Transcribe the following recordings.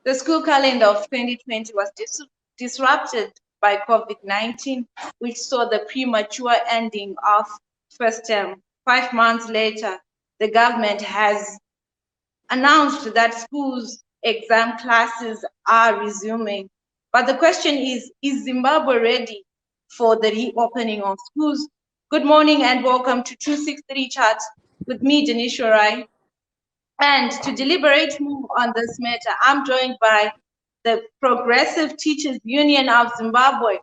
The school calendar of 2020 was disrupted by COVID-19, which saw the premature ending of first term. 5 months later, the government has announced that schools' exam classes are resuming. But the question is Zimbabwe ready for the reopening of schools? Good morning and welcome to 263 Chat with me, Denisha Rai. And to deliberate more on this matter, I'm joined by the Progressive Teachers Union of Zimbabwe,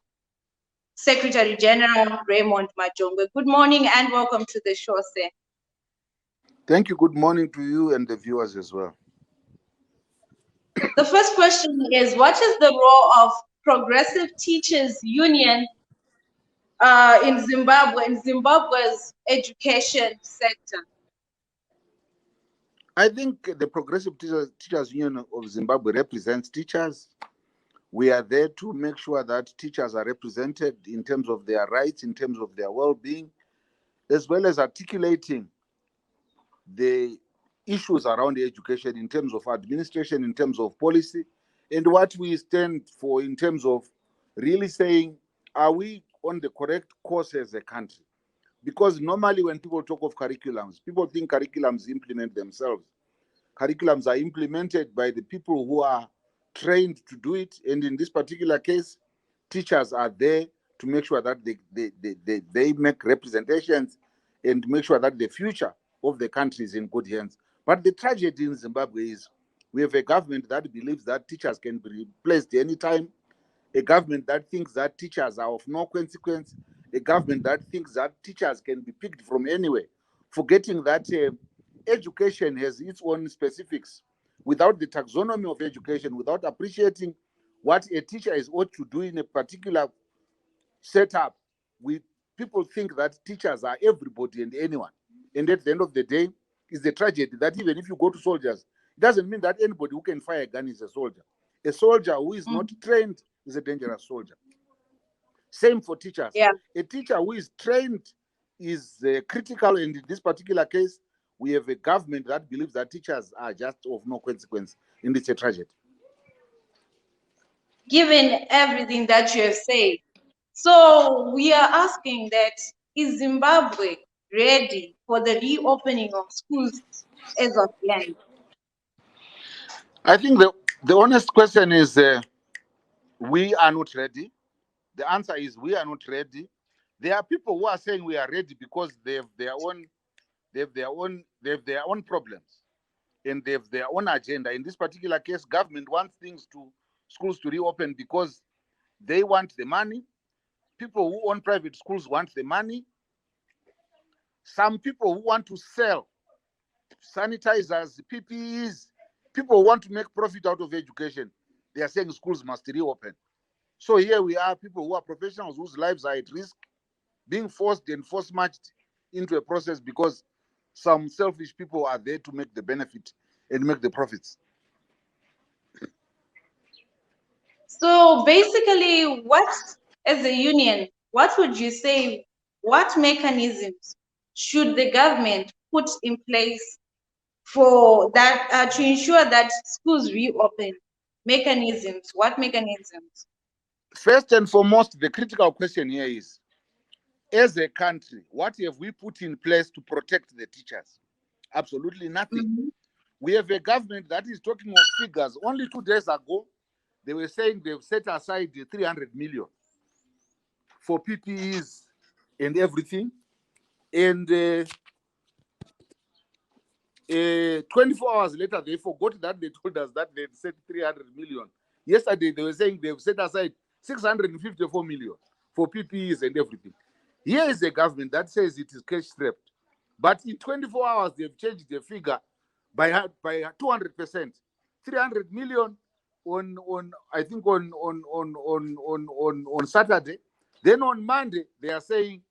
Secretary General Raymond Majongwe. Good morning and welcome to the show, sir. Thank you. Good morning to you and the viewers as well. The first question is, what is the role of Progressive Teachers Union in Zimbabwe's education sector? I think the Progressive Teachers Union of Zimbabwe represents teachers. We are there to make sure that teachers are represented in terms of their rights, in terms of their well-being, as well as articulating the issues around education in terms of administration, in terms of policy, and what we stand for in terms of really saying, are we on the correct course as a country? Because normally when people talk of curriculums, people think curriculums implement themselves. Curriculums are implemented by the people who are trained to do it. And in this particular case, teachers are there to make sure that they make representations and make sure that the future of the country is in good hands. But the tragedy in Zimbabwe is we have a government that believes that teachers can be replaced anytime, a government that thinks that teachers are of no consequence, a government that thinks that teachers can be picked from anywhere, forgetting that education has its own specifics. Without the taxonomy of education, without appreciating what a teacher is ought to do in a particular setup, people think that teachers are everybody and anyone. And at the end of the day, it's the tragedy that even if you go to soldiers, it doesn't mean that anybody who can fire a gun is a soldier. A soldier who is not trained is a dangerous soldier. Same for teachers. Yeah. A teacher who is trained is critical, and in this particular case, we have a government that believes that teachers are just of no consequence, and it's a tragedy. Given everything that you have said, so we are asking that, is Zimbabwe ready for the reopening of schools as of yet? I think the honest question is we are not ready. The answer is we are not ready. There are people who are saying we are ready because they have their own problems and they have their own agenda. In this particular case, government wants schools to reopen because they want the money. People who own private schools want the money. Some people who want to sell sanitizers, PPEs, people who want to make profit out of education. They are saying schools must reopen. So here we are, people who are professionals whose lives are at risk, being forced and force-marched into a process because some selfish people are there to make the benefit and make the profits. So basically, as a union, what would you say, what mechanisms should the government put in place for that, to ensure that schools reopen? Mechanisms, what mechanisms? First and foremost, the critical question here is, as a country, what have we put in place to protect the teachers? Absolutely nothing. We have a government that is talking of figures. Only 2 days ago, they were saying they've set aside 300 million for PPEs and everything. And 24 hours later, they forgot that they told us that they'd set 300 million. Yesterday, they were saying they've set aside 654 million for PPEs and everything. Here is a government that says it is cash-strapped. But in 24 hours, they've changed the figure by 200%. 300 million on Saturday. Then on Monday, they are saying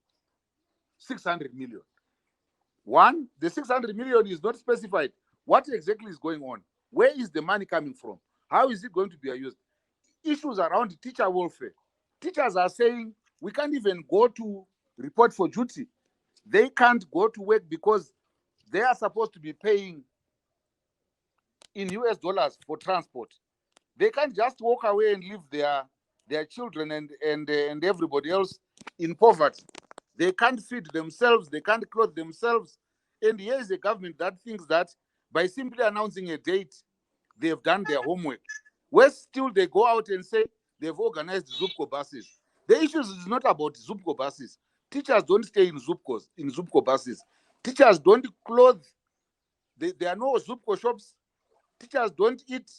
600 million. One, the 600 million is not specified. What exactly is going on? Where is the money coming from? How is it going to be used? Issues around teacher welfare. Teachers are saying we can't even go to report for duty. They can't go to work because they are supposed to be paying in US dollars for transport. They can't just walk away and leave their children and everybody else in poverty. They can't feed themselves, they can't clothe themselves. And here is a government that thinks that by simply announcing a date, they've done their homework. Where still they go out and say they've organized Zupco buses. The issue is not about Zupco buses. Teachers don't stay in Zupco buses. Teachers don't clothe. There are no Zupco shops. Teachers don't eat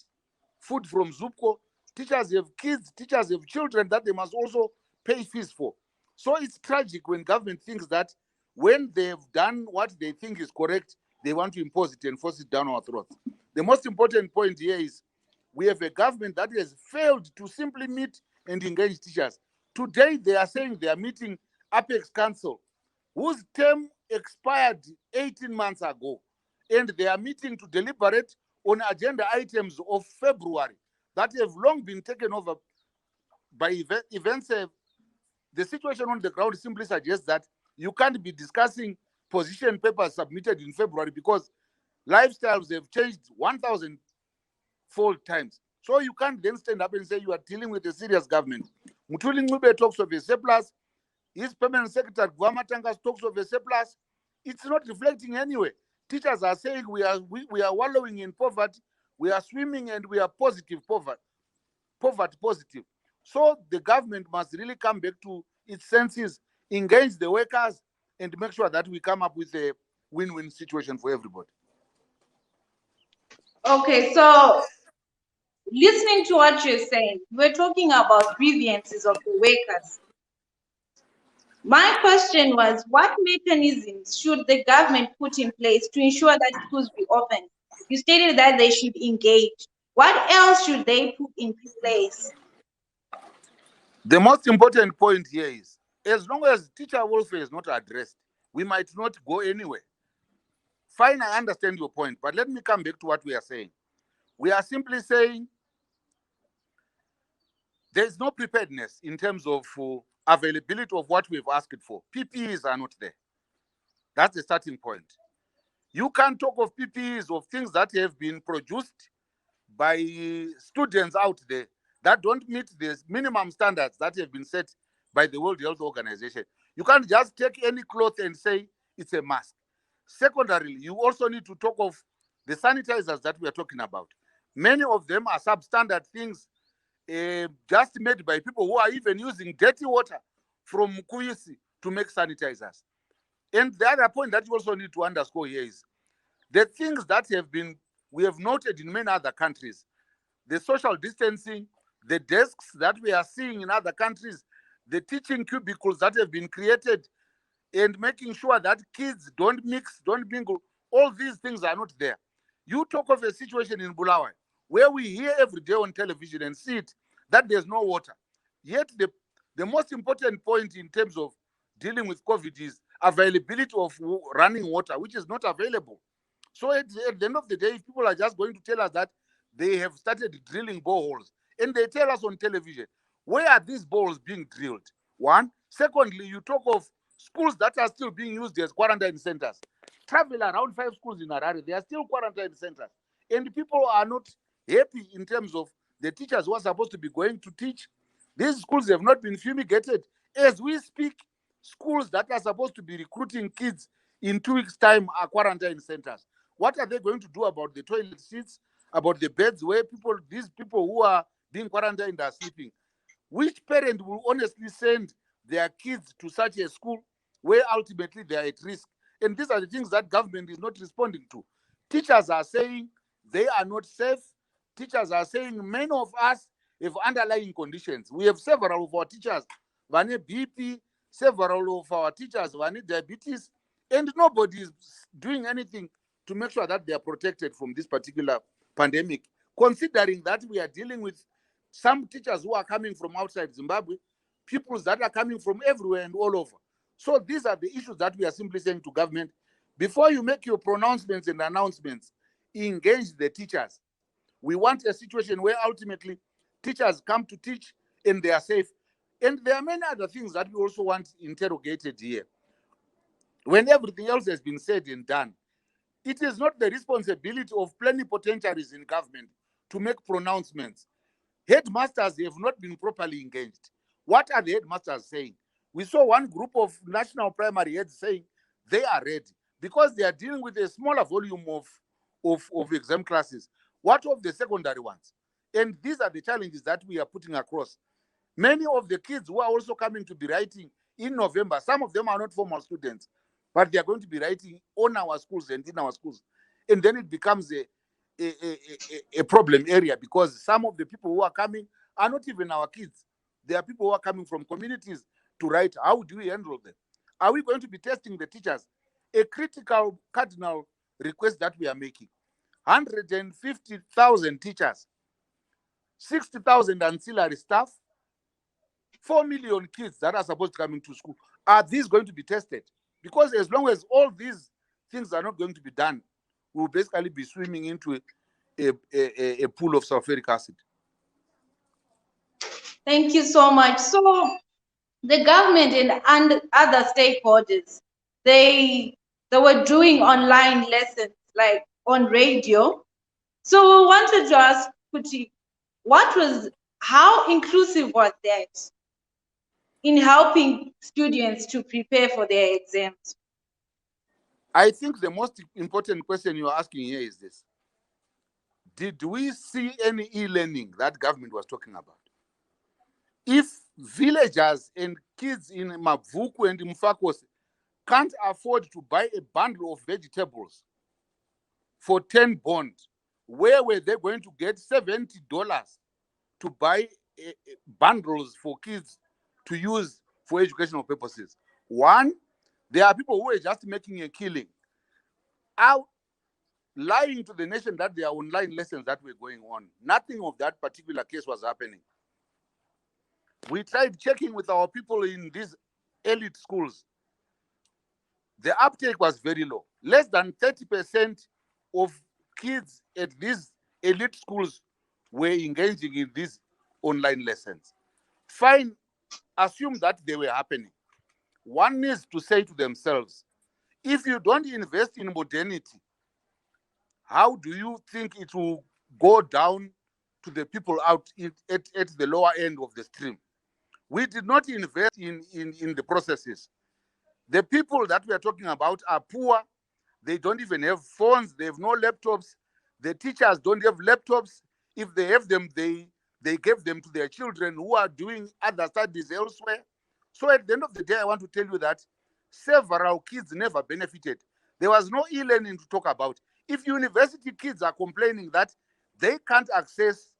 food from Zupco. Teachers have kids. Teachers have children that they must also pay fees for. So it's tragic when government thinks that when they've done what they think is correct, they want to impose it and force it down our throats. The most important point here is we have a government that has failed to simply meet and engage teachers. Today, they are saying they are meeting Apex Council, whose term expired 18 months ago, and they are meeting to deliberate on agenda items of February that have long been taken over by events. The situation on the ground simply suggests that you can't be discussing position papers submitted in February because lifestyles have changed 1,000-fold times. So you can't then stand up and say you are dealing with a serious government. Mutuli Ngube talks of a surplus. His permanent secretary, Gwamatangas, talks of a surplus. It's not reflecting anyway. Teachers are saying we are wallowing in poverty, we are swimming, and we are poverty positive. So the government must really come back to its senses, engage the workers, and make sure that we come up with a win-win situation for everybody. Okay, so listening to what you're saying, we're talking about grievances of the workers. My question was, what mechanisms should the government put in place to ensure that schools be open? You stated that they should engage. What else should they put in place? The most important point here is, as long as teacher welfare is not addressed, we might not go anywhere. Fine, I understand your point, but let me come back to what we are saying. We are simply saying there is no preparedness in terms of availability of what we've asked for. PPEs are not there. That's the starting point. You can't talk of PPEs, of things that have been produced by students out there that don't meet the minimum standards that have been set by the World Health Organization. You can't just take any cloth and say it's a mask. Secondarily, you also need to talk of the sanitizers that we are talking about. Many of them are substandard things just made by people who are even using dirty water from Kuyisi to make sanitizers. And the other point that you also need to underscore here is the things that we have noted in many other countries, the social distancing, the desks that we are seeing in other countries, the teaching cubicles that have been created, and making sure that kids don't mix, don't mingle. All these things are not there. You talk of a situation in Bulawayo where we hear every day on television and see it that there's no water. Yet the most important point in terms of dealing with COVID is availability of running water, which is not available. So at the end of the day, if people are just going to tell us that they have started drilling boreholes, and they tell us on television, where are these boreholes being drilled? One. Secondly, you talk of schools that are still being used as quarantine centers. Travel around 5 schools in Harare, they are still quarantine centers. And people are not happy in terms of the teachers who are supposed to be going to teach. These schools have not been fumigated. As we speak, schools that are supposed to be recruiting kids in 2 weeks' time are quarantine centers. What are they going to do about the toilet seats, about the beds where these people who are being quarantined are sleeping? Which parent will honestly send their kids to such a school where ultimately they are at risk? And these are the things that government is not responding to. Teachers are saying they are not safe. Teachers are saying many of us have underlying conditions. We have several of our teachers, one BP, several of our teachers, one diabetes, and nobody is doing anything to make sure that they are protected from this particular pandemic, considering that we are dealing with some teachers who are coming from outside Zimbabwe, people that are coming from everywhere and all over. So these are the issues that we are simply saying to government. Before you make your pronouncements and announcements, engage the teachers. We want a situation where ultimately teachers come to teach and they are safe. And there are many other things that we also want interrogated here. When everything else has been said and done, it is not the responsibility of plenipotentiaries in government to make pronouncements. Headmasters have not been properly engaged. What are the headmasters saying? We saw one group of national primary heads saying they are ready because they are dealing with a smaller volume of exam classes. What of the secondary ones? And these are the challenges that we are putting across. Many of the kids who are also coming to be writing in November, some of them are not formal students, but they are going to be writing on our schools and in our schools. And then it becomes a problem area because some of the people who are coming are not even our kids. There are people who are coming from communities to write. How do we handle them? Are we going to be testing the teachers? A critical cardinal request that we are making. 150,000 teachers, 60,000 ancillary staff, 4 million kids that are supposed to come into school. Are these going to be tested? Because as long as all these things are not going to be done, we'll basically be swimming into a pool of sulfuric acid. Thank you so much. So the government and other stakeholders, they were doing online lessons like on radio. So we wanted to ask Kuti, how inclusive was that in helping students to prepare for their exams? I think the most important question you're asking here is this. Did we see any e-learning that government was talking about? If villagers and kids in Mavuku and Mfakos can't afford to buy a bundle of vegetables for 10 bond, where were they going to get $70 to buy bundles for kids to use for educational purposes? One, there are people who are just making a killing out, lying to the nation that there are online lessons that were going on. Nothing of that particular case was happening. We tried checking with our people in these elite schools. The uptake was very low. Less than 30% of kids at these elite schools were engaging in these online lessons. Fine, assume that they were happening. One needs to say to themselves, if you don't invest in modernity, how do you think it will go down to the people out at the lower end of the stream? We did not invest in the processes. The people that we are talking about are poor. They don't even have phones. They have no laptops. The teachers don't have laptops. If they have them, they give them to their children who are doing other studies elsewhere. So at the end of the day, I want to tell you that several kids never benefited. There was no e-learning to talk about. If university kids are complaining that they can't access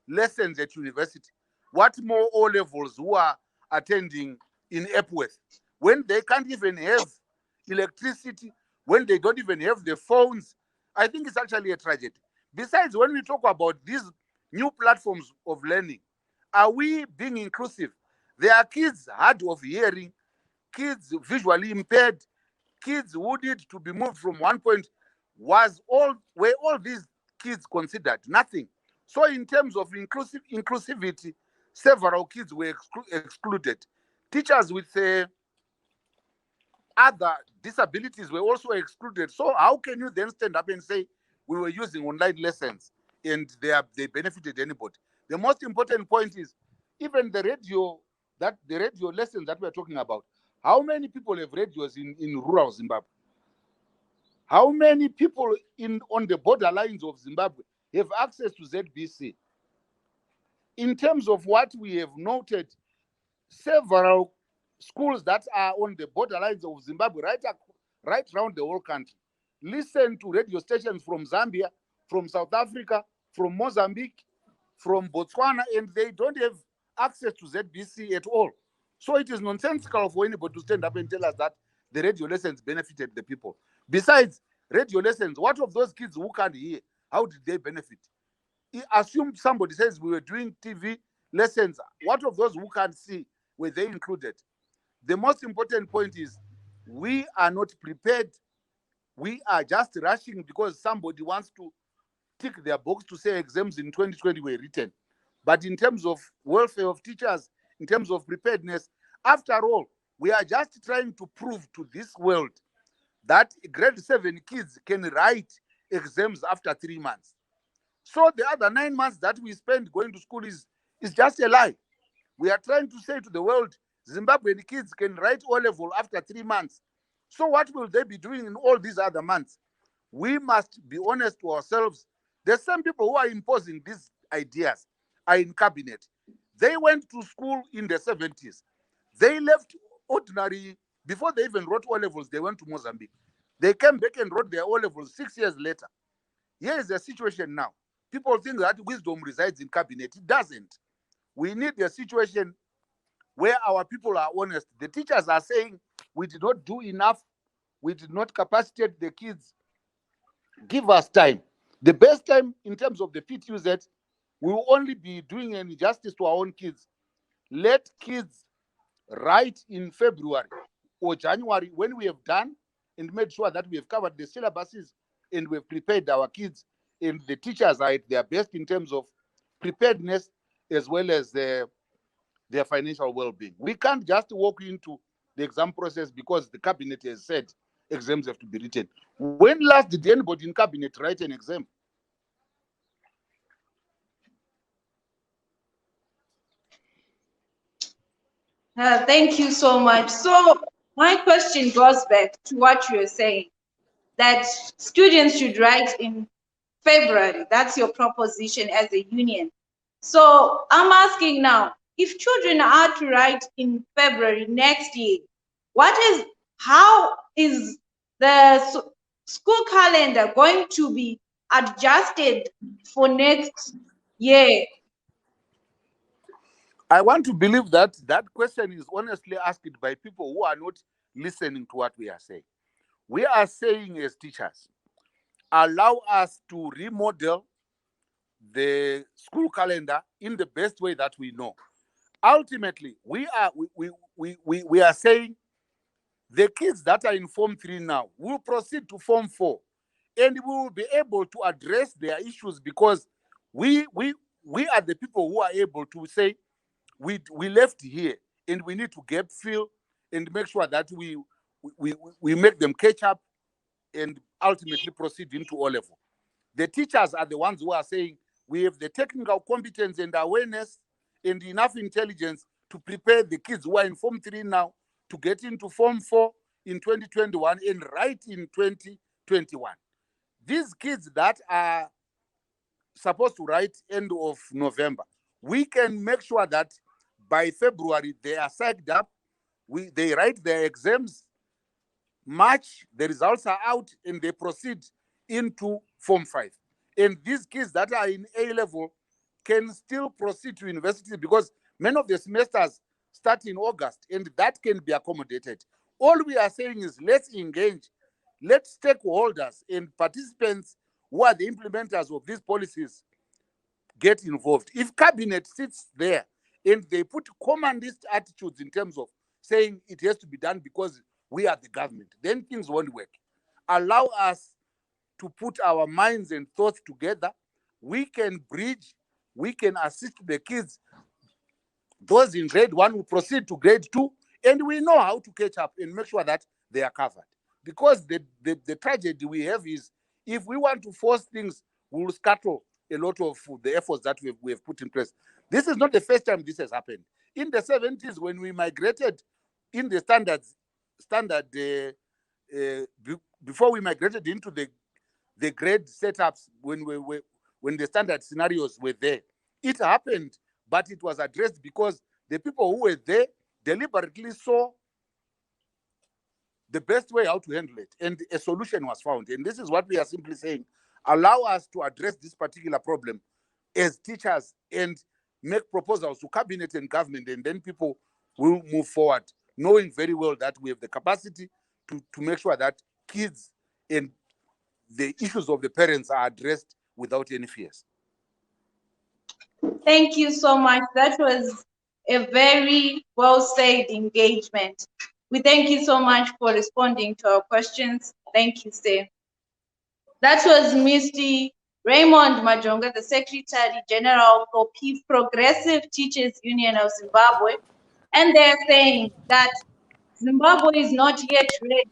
lessons at university, what more O-levels who are attending in Epworth, when they can't even have electricity, when they don't even have the phones? I think it's actually a tragedy. Besides, when we talk about these new platforms of learning, are we being inclusive? There are kids hard of hearing, kids visually impaired, kids who need to be moved from one point. Were all these kids considered? Nothing. So in terms of inclusivity, several kids were excluded. Teachers with other disabilities were also excluded. So how can you then stand up and say we were using online lessons and they benefited anybody? The most important point is even the radio lessons that we're talking about. How many people have radios in rural Zimbabwe? How many people on the borderlines of Zimbabwe have access to ZBC? In terms of what we have noted, several schools that are on the borderlines of Zimbabwe, right around the whole country, listen to radio stations from Zambia, from South Africa, from Mozambique, from Botswana, and they don't have access to ZBC at all. So it is nonsensical for anybody to stand up and tell us that the radio lessons benefited the people. Besides radio lessons, what of those kids who can't hear? How did they benefit? Assume somebody says we were doing TV lessons. What of those who can't see? Were they included? The most important point is we are not prepared. We are just rushing because somebody wants to tick their box to say exams in 2020 were written. But in terms of welfare of teachers, in terms of preparedness, after all, we are just trying to prove to this world that grade 7 kids can write exams after 3 months. So the other 9 months that we spend going to school is It's just a lie. We are trying to say to the world, Zimbabwean kids can write O-level after 3 months. So what will they be doing in all these other months? We must be honest to ourselves. The same people who are imposing these ideas are in cabinet. They went to school in the 70s. They left ordinary, before they even wrote O-levels, they went to Mozambique. They came back and wrote their O-levels 6 years later. Here is the situation now. People think that wisdom resides in cabinet. It doesn't. We need a situation where our people are honest. The teachers are saying we did not do enough. We did not capacitate the kids. Give us time. The best time in terms of the PTUZ, we will only be doing an injustice to our own kids. Let kids write in February or January when we have done and made sure that we have covered the syllabuses and we've prepared our kids, and the teachers are at their best in terms of preparedness as well as their financial well-being. We can't just walk into the exam process because the cabinet has said exams have to be written. When last did anybody in cabinet write an exam? Thank you so much. So my question goes back to what you're saying, that students should write in February. That's your proposition as a union. So I'm asking now, if children are to write in February next year, how is the school calendar going to be adjusted for next year? I want to believe that that question is honestly asked by people who are not listening to what we are saying. We are saying as teachers, allow us to remodel the school calendar in the best way that we know. Ultimately, we are saying the kids that are in Form 3 now will proceed to Form 4, and we will be able to address their issues because we are the people who are able to say we left here and we need to gap fill and make sure that we make them catch up and ultimately proceed into O-level. The teachers are the ones who are saying we have the technical competence and awareness and enough intelligence to prepare the kids who are in Form 3 now to get into Form 4 in 2021 and write in 2021. These kids that are supposed to write end of November, we can make sure that by February they are psyched up. They write their exams. March, the results are out and they proceed into Form 5. And these kids that are in A-level can still proceed to university because many of the semesters start in August and that can be accommodated. All we are saying is let's engage, let stakeholders and participants who are the implementers of these policies get involved. If cabinet sits there and they put commandist attitudes in terms of saying it has to be done because we are the government, then things won't work. Allow us to put our minds and thoughts together. We can bridge, we can assist the kids. Those in grade 1 will proceed to grade 2, and we know how to catch up and make sure that they are covered. Because the tragedy we have is if we want to force things, we will scuttle a lot of the efforts that we have put in place. This is not the first time this has happened. In the 70s, when we migrated in the before we migrated into the grade setups, when the standard scenarios were there, it happened, but it was addressed because the people who were there deliberately saw the best way how to handle it, and a solution was found. And this is what we are simply saying: allow us to address this particular problem as teachers and make proposals to cabinet and government, and then people will move forward, knowing very well that we have the capacity to make sure that kids and the issues of the parents are addressed without any fears. Thank you so much. That was a very well said engagement. We thank you so much for responding to our questions. Thank you, sir. That was Mr. Raymond Majonga, the Secretary General for Progressive Teachers Union of Zimbabwe. And they're saying that Zimbabwe is not yet ready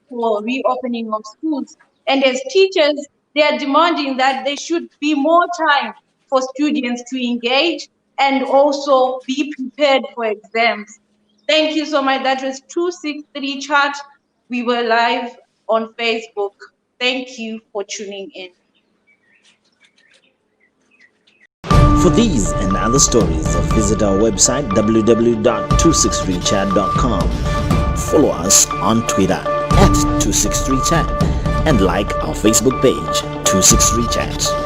for reopening of schools. And as teachers, they are demanding that there should be more time for students to engage and also be prepared for exams. Thank you so much. That was 263 Chat. We were live on Facebook. Thank you for tuning in. For these and other stories, visit our website www.263chat.com. Follow us on Twitter @263chat and like our Facebook page 263chat.